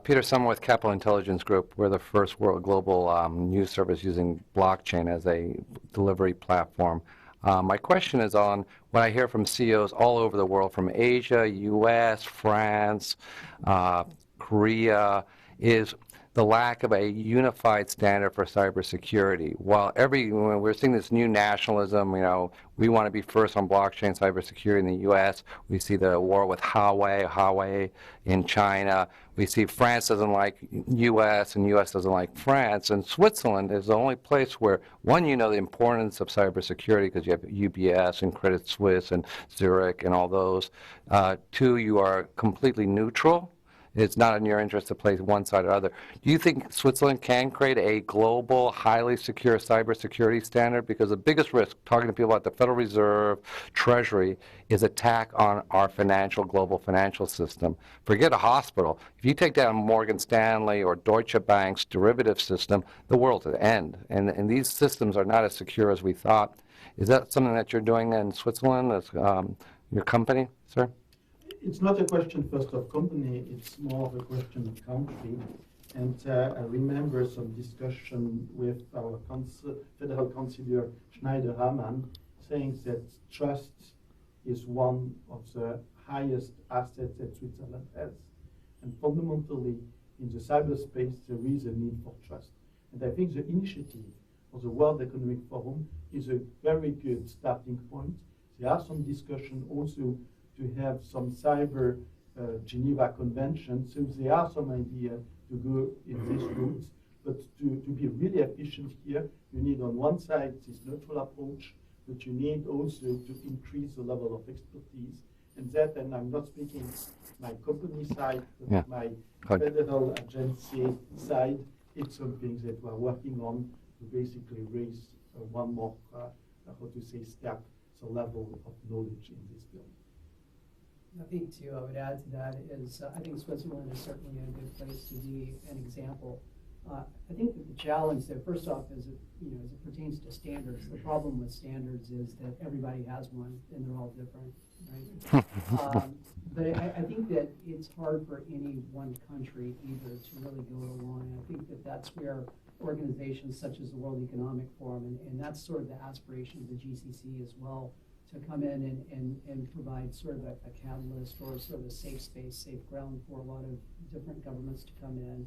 Peter Summer with Capital Intelligence Group. We're the first world global news service using blockchain as a delivery platform. My question is on what I hear from CEOs all over the world, from Asia, U.S., France, Korea, is the lack of a unified standard for cybersecurity. While we're seeing this new nationalism, we want to be first on blockchain cybersecurity in the U.S. We see the war with Huawei in China. We see France doesn't like U.S. and U.S. doesn't like France. And Switzerland is the only place where, one, the importance of cybersecurity because you have UBS and Credit Suisse and Zurich and all those. Two, you are completely neutral. It's not in your interest to play one side or other. Do you think Switzerland can create a global, highly secure cybersecurity standard? Because the biggest risk, talking to people about the Federal Reserve, Treasury, is attack on our global financial system. Forget a hospital. If you take down Morgan Stanley or Deutsche Bank's derivative system, the world will end. And these systems are not as secure as we thought. Is that something that you're doing in Switzerland as your company, sir? It's not a question first of company, it's more of a question of country. And I remember some discussion with our Federal Councillor Schneider-Hamann saying that trust is one of the highest assets that Switzerland has. And fundamentally, in the cyberspace, there is a need for trust. And I think the initiative of the World Economic Forum is a very good starting point. There are some discussion also to have some cyber Geneva Convention. So there are some ideas to go in these routes. But to be really efficient here, you need on one side this neutral approach, but you need also to increase the level of expertise. And that, and I'm not speaking my company side, but my federal agency side, it's something that we're working on to basically raise one more, step, so level of knowledge in this field. I think, too, I would add to that is I think Switzerland is certainly a good place to be an example. I think that the challenge there, first off, is as it pertains to standards, the problem with standards is that everybody has one and they're all different, right? But I think that it's hard for any one country either to really go it alone. And I think that that's where organizations such as the World Economic Forum, and that's sort of the aspiration of the GCC as well, to come in and provide sort of a catalyst or sort of a safe space, safe ground for a lot of different governments to come in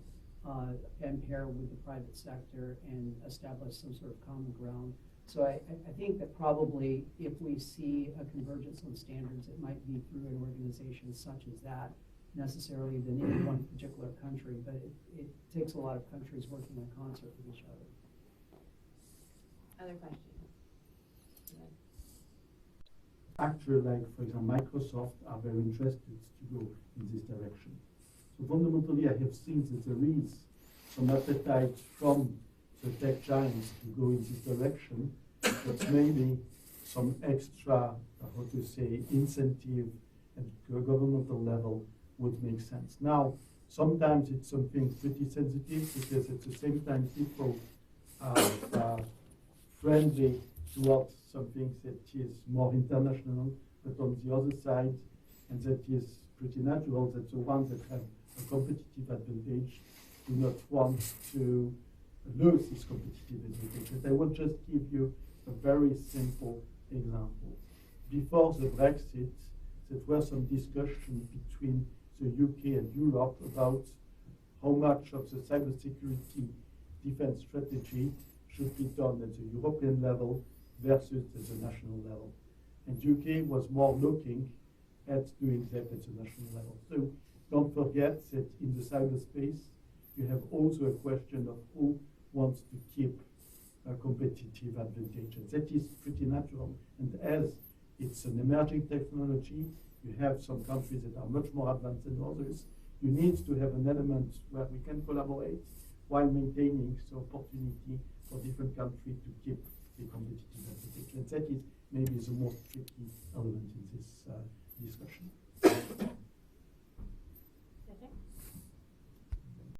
and pair with the private sector and establish some sort of common ground. So I think that probably if we see a convergence on standards, it might be through an organization such as that necessarily than any one particular country, but it takes a lot of countries working in concert with each other. Other questions? Actually, like, for example, Microsoft are very interested to go in this direction. So fundamentally, I have seen that there is some appetite from the tech giants to go in this direction, but maybe some extra, incentive at governmental level would make sense. Now, sometimes it's something pretty sensitive because at the same time people are friendly towards something that is more international, but on the other side, and that is pretty natural, that the ones that have a competitive advantage do not want to lose this competitive advantage. And I will just give you a very simple example. Before the Brexit, there were some discussion between the UK and Europe about how much of the cybersecurity defense strategy should be done at the European level versus at the national level. And UK was more looking at doing that at the national level. So don't forget that in the cyberspace, you have also a question of who wants to keep a competitive advantage. And that is pretty natural. And as it's an emerging technology, you have some countries that are much more advanced than others. You need to have an element where we can collaborate while maintaining the opportunity for different countries to keep the competitive advantage. And that is maybe the most tricky element in this